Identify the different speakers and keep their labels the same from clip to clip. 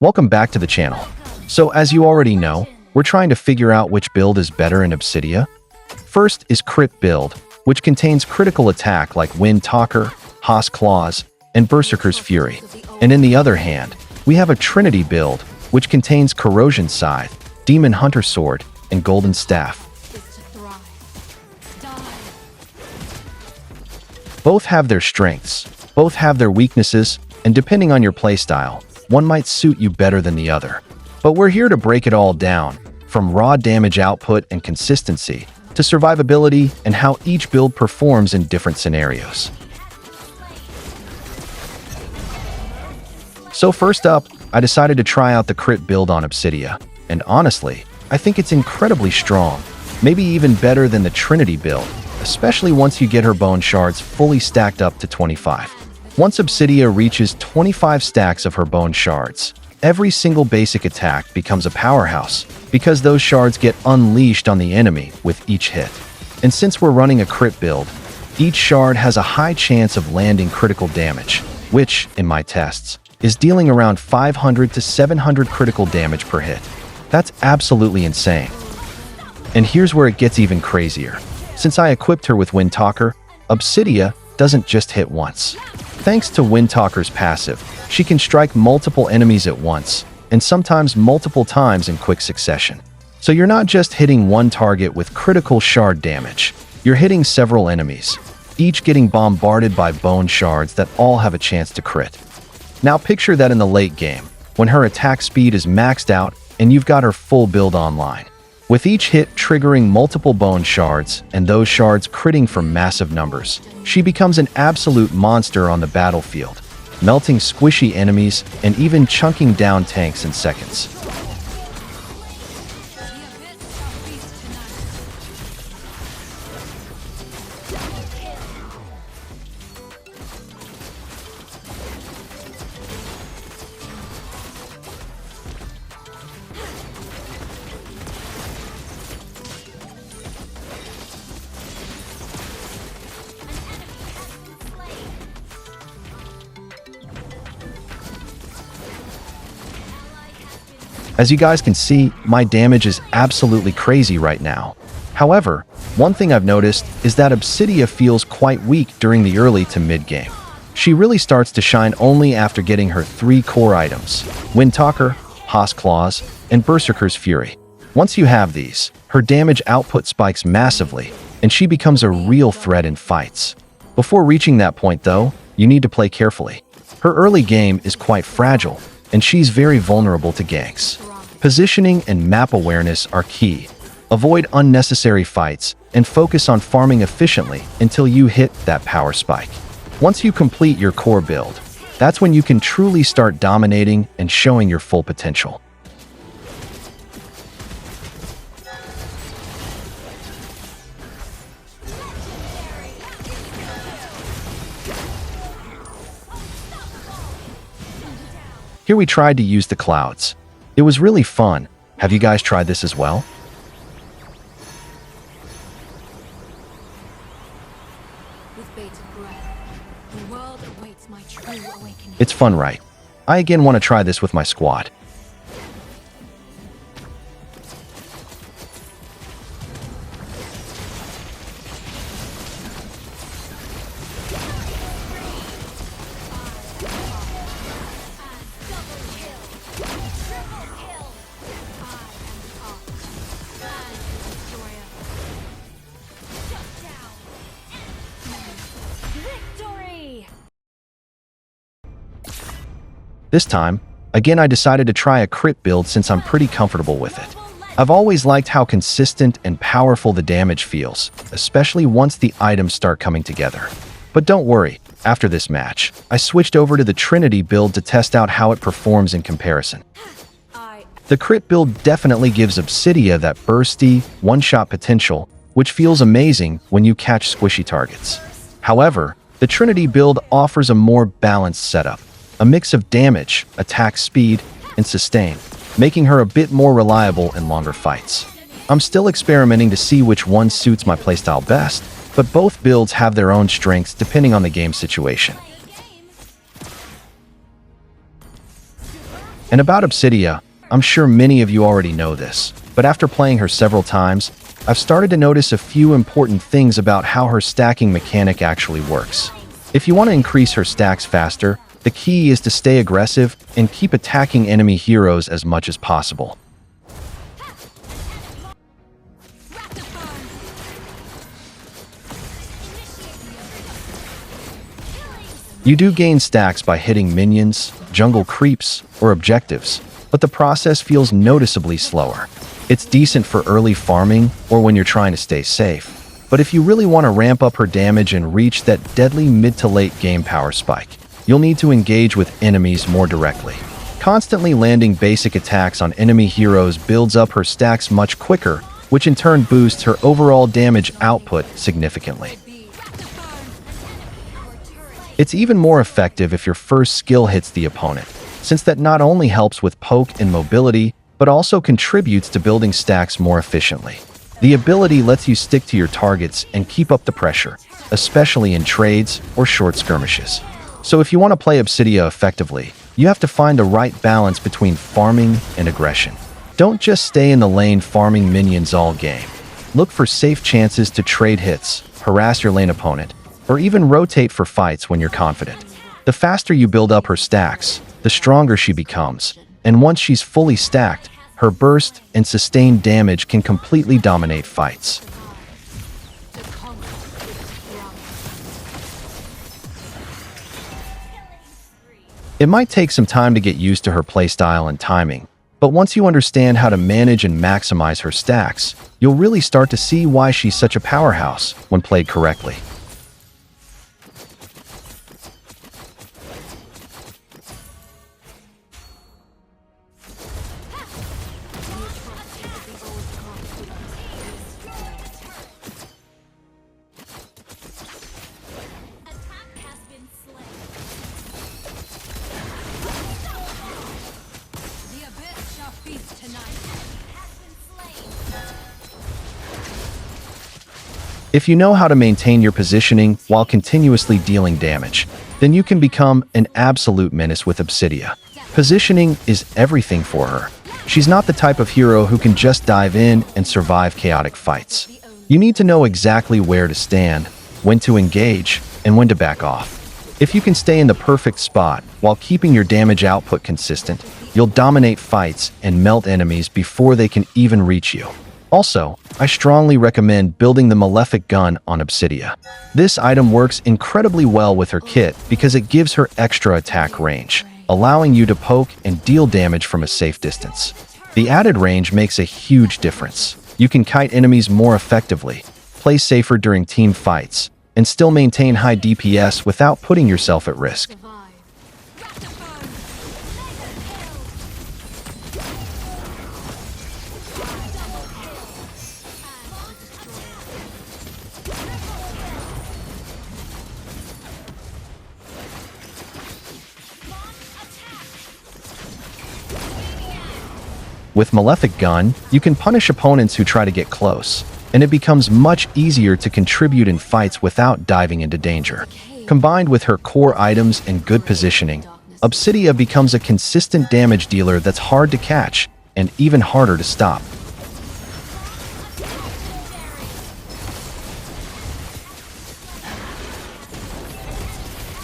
Speaker 1: Welcome back to the channel. So as you already know, we're trying to figure out which build is better in Obsidia. First is Crit build, which contains critical attack like Wind Talker, Haas Claws, and Berserker's Fury. And in the other hand, we have a Trinity build, which contains Corrosion Scythe, Demon Hunter Sword, and Golden Staff. Both have their strengths, both have their weaknesses, and depending on your playstyle, one might suit you better than the other. But we're here to break it all down, from raw damage output and consistency, to survivability and how each build performs in different scenarios. So first up, I decided to try out the Crit build on Obsidia, and honestly, I think it's incredibly strong, maybe even better than the Trinity build, especially once you get her bone shards fully stacked up to 25. Once Obsidia reaches 25 stacks of her bone shards, every single basic attack becomes a powerhouse because those shards get unleashed on the enemy with each hit. And since we're running a Crit build, each shard has a high chance of landing critical damage, which, in my tests, is dealing around 500 to 700 critical damage per hit. That's absolutely insane. And here's where it gets even crazier. Since I equipped her with Wind Talker, Obsidia doesn't just hit once. Thanks to Wind Talker's passive, she can strike multiple enemies at once, and sometimes multiple times in quick succession. So you're not just hitting one target with critical shard damage, you're hitting several enemies, each getting bombarded by bone shards that all have a chance to crit. Now picture that in the late game, when her attack speed is maxed out and you've got her full build online. With each hit triggering multiple bone shards and those shards critting for massive numbers, she becomes an absolute monster on the battlefield, melting squishy enemies and even chunking down tanks in seconds. As you guys can see, my damage is absolutely crazy right now. However, one thing I've noticed is that Obsidia feels quite weak during the early to mid game. She really starts to shine only after getting her 3 core items, Wind Talker, Haas Claws, and Berserker's Fury. Once you have these, her damage output spikes massively, and she becomes a real threat in fights. Before reaching that point though, you need to play carefully. Her early game is quite fragile, and she's very vulnerable to ganks. Positioning and map awareness are key. Avoid unnecessary fights and focus on farming efficiently until you hit that power spike. Once you complete your core build, that's when you can truly start dominating and showing your full potential. Here we tried to use the clouds. It was really fun. Have you guys tried this as well?
Speaker 2: With bated breath, the world awaits my true awakening.
Speaker 1: It's fun, right? I again want to try this with my squad. This time, again I decided to try a Crit build since I'm pretty comfortable with it. I've always liked how consistent and powerful the damage feels, especially once the items start coming together. But don't worry, after this match, I switched over to the Trinity build to test out how it performs in comparison. The Crit build definitely gives Obsidia that bursty, one-shot potential, which feels amazing when you catch squishy targets. However, the Trinity build offers a more balanced setup. A mix of damage, attack speed, and sustain, making her a bit more reliable in longer fights. I'm still experimenting to see which one suits my playstyle best, but both builds have their own strengths depending on the game situation. And about Obsidia, I'm sure many of you already know this, but after playing her several times, I've started to notice a few important things about how her stacking mechanic actually works. If you want to increase her stacks faster, the key is to stay aggressive and keep attacking enemy heroes as much as possible. You do gain stacks by hitting minions, jungle creeps, or objectives, but the process feels noticeably slower. It's decent for early farming or when you're trying to stay safe, but if you really want to ramp up her damage and reach that deadly mid to late game power spike, you'll need to engage with enemies more directly. Constantly landing basic attacks on enemy heroes builds up her stacks much quicker, which in turn boosts her overall damage output significantly. It's even more effective if your first skill hits the opponent, since that not only helps with poke and mobility, but also contributes to building stacks more efficiently. The ability lets you stick to your targets and keep up the pressure, especially in trades or short skirmishes. So if you want to play Obsidia effectively, you have to find the right balance between farming and aggression. Don't just stay in the lane farming minions all game. Look for safe chances to trade hits, harass your lane opponent, or even rotate for fights when you're confident. The faster you build up her stacks, the stronger she becomes, and once she's fully stacked, her burst and sustained damage can completely dominate fights. It might take some time to get used to her playstyle and timing, but once you understand how to manage and maximize her stacks, you'll really start to see why she's such a powerhouse when played correctly. If you know how to maintain your positioning while continuously dealing damage, then you can become an absolute menace with Obsidia. Positioning is everything for her. She's not the type of hero who can just dive in and survive chaotic fights. You need to know exactly where to stand, when to engage, and when to back off. If you can stay in the perfect spot while keeping your damage output consistent, you'll dominate fights and melt enemies before they can even reach you. Also, I strongly recommend building the Malefic Gun on Obsidia. This item works incredibly well with her kit because it gives her extra attack range, allowing you to poke and deal damage from a safe distance. The added range makes a huge difference. You can kite enemies more effectively, play safer during team fights, and still maintain high DPS without putting yourself at risk. With Malefic Gun, you can punish opponents who try to get close, and it becomes much easier to contribute in fights without diving into danger. Combined with her core items and good positioning, Obsidia becomes a consistent damage dealer that's hard to catch and even harder to stop.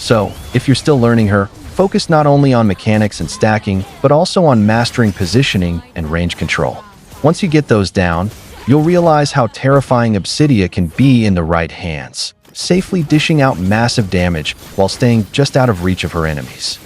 Speaker 1: So, if you're still learning her, focus not only on mechanics and stacking, but also on mastering positioning and range control. Once you get those down, you'll realize how terrifying Obsidia can be in the right hands, safely dishing out massive damage while staying just out of reach of her enemies.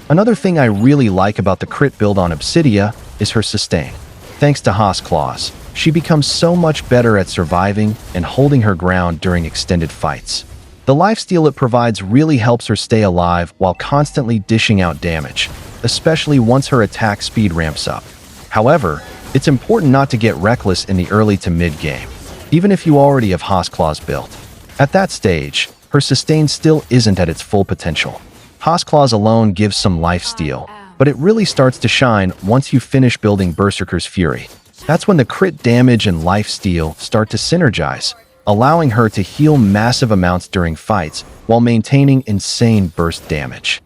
Speaker 1: Another thing I really like about the crit build on Obsidia is her sustain. Thanks to Haas Claws, she becomes so much better at surviving and holding her ground during extended fights. The lifesteal it provides really helps her stay alive while constantly dishing out damage, especially once her attack speed ramps up. However, it's important not to get reckless in the early to mid-game, even if you already have Haas Claws built. At that stage, her sustain still isn't at its full potential. Haas Claws alone gives some lifesteal, but it really starts to shine once you finish building Berserker's Fury. That's when the crit damage and lifesteal start to synergize, allowing her to heal massive amounts during fights while maintaining insane burst damage.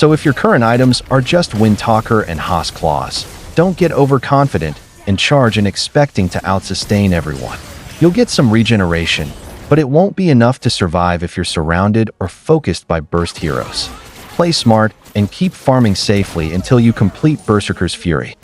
Speaker 1: So if your current items are just Windtalker and Haas Claws, don't get overconfident and charge in expecting to outsustain everyone. You'll get some regeneration, but it won't be enough to survive if you're surrounded or focused by burst heroes. Play smart and keep farming safely until you complete Berserker's Fury.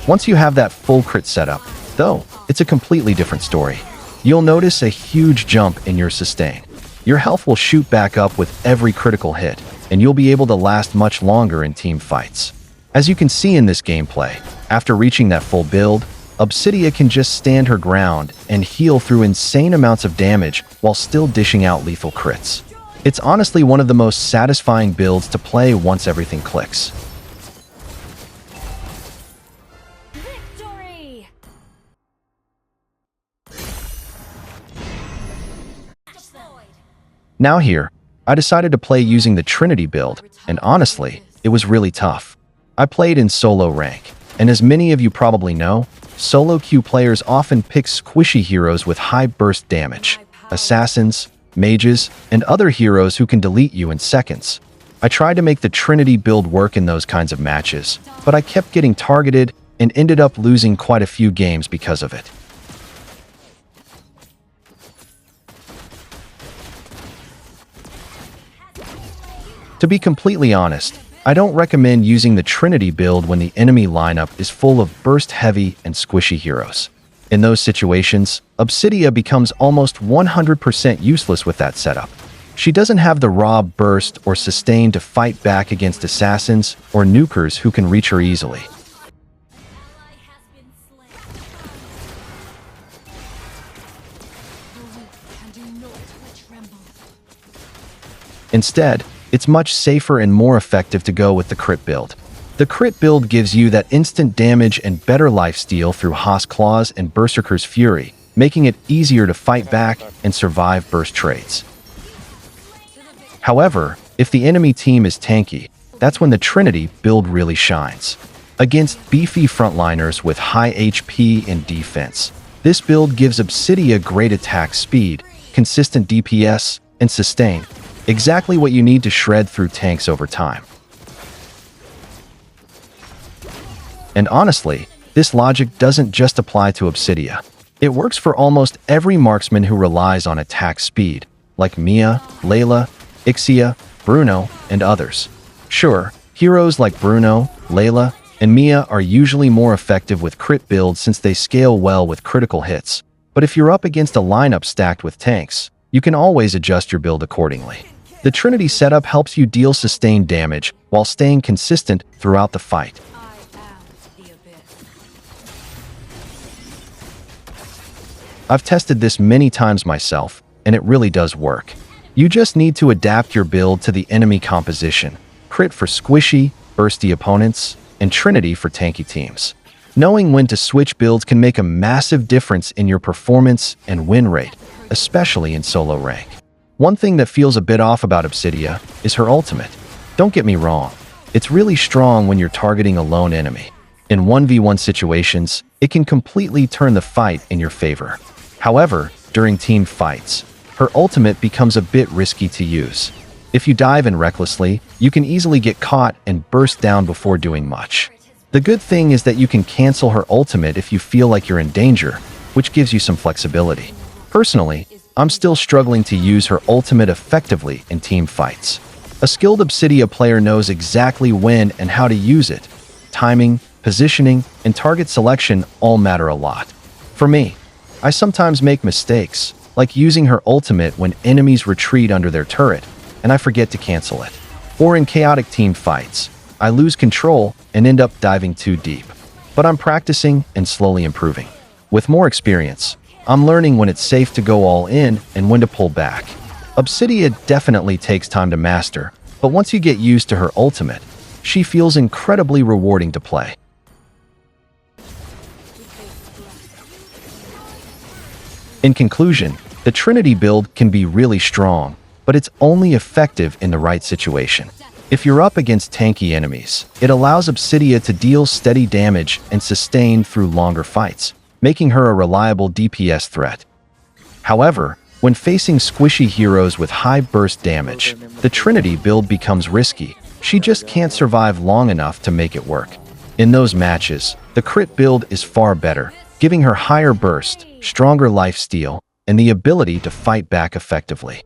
Speaker 1: Once you have that full crit setup, though, it's a completely different story. You'll notice a huge jump in your sustain. Your health will shoot back up with every critical hit, and you'll be able to last much longer in team fights. As you can see in this gameplay, after reaching that full build, Obsidia can just stand her ground and heal through insane amounts of damage while still dishing out lethal crits. It's honestly one of the most satisfying builds to play once everything clicks.
Speaker 2: Victory!
Speaker 1: Now here, I decided to play using the Trinity build, and honestly, it was really tough. I played in solo rank, and as many of you probably know, solo queue players often pick squishy heroes with high burst damage, assassins, mages, and other heroes who can delete you in seconds. I tried to make the Trinity build work in those kinds of matches, but I kept getting targeted and ended up losing quite a few games because of it. To be completely honest, I don't recommend using the Trinity build when the enemy lineup is full of burst-heavy and squishy heroes. In those situations, Obsidia becomes almost 100% useless with that setup. She doesn't have the raw burst or sustain to fight back against assassins or nukers who can reach her easily. Instead, it's much safer and more effective to go with the crit build. The crit build gives you that instant damage and better lifesteal through Haas Claws and Berserker's Fury, making it easier to fight back and survive burst trades. However, if the enemy team is tanky, that's when the Trinity build really shines. Against beefy frontliners with high HP and defense, this build gives Obsidia great attack speed, consistent DPS, and sustain. Exactly what you need to shred through tanks over time. And honestly, this logic doesn't just apply to Obsidia. It works for almost every marksman who relies on attack speed, like Mia, Layla, Ixia, Bruno, and others. Sure, heroes like Bruno, Layla, and Mia are usually more effective with crit builds since they scale well with critical hits. But if you're up against a lineup stacked with tanks, you can always adjust your build accordingly. The Trinity setup helps you deal sustained damage while staying consistent throughout the fight. I've tested this many times myself, and it really does work. You just need to adapt your build to the enemy composition. Crit for squishy, bursty opponents, and Trinity for tanky teams. Knowing when to switch builds can make a massive difference in your performance and win rate, especially in solo rank. One thing that feels a bit off about Obsidia is her ultimate. Don't get me wrong, it's really strong when you're targeting a lone enemy. In 1v1 situations, it can completely turn the fight in your favor. However, during team fights, her ultimate becomes a bit risky to use. If you dive in recklessly, you can easily get caught and burst down before doing much. The good thing is that you can cancel her ultimate if you feel like you're in danger, which gives you some flexibility. Personally, I'm still struggling to use her ultimate effectively in team fights. A skilled Obsidia player knows exactly when and how to use it. Timing, positioning, and target selection all matter a lot. For me, I sometimes make mistakes, like using her ultimate when enemies retreat under their turret, and I forget to cancel it. Or in chaotic team fights, I lose control and end up diving too deep. But I'm practicing and slowly improving. With more experience, I'm learning when it's safe to go all in and when to pull back. Obsidia definitely takes time to master, but once you get used to her ultimate, she feels incredibly rewarding to play. In conclusion, the Trinity build can be really strong, but it's only effective in the right situation. If you're up against tanky enemies, it allows Obsidia to deal steady damage and sustain through longer fights, making her a reliable DPS threat. However, When facing squishy heroes with high burst damage, the Trinity build becomes risky. She just can't survive long enough to make it work. In those matches, the crit build is far better, giving her higher burst, stronger lifesteal, and the ability to fight back effectively.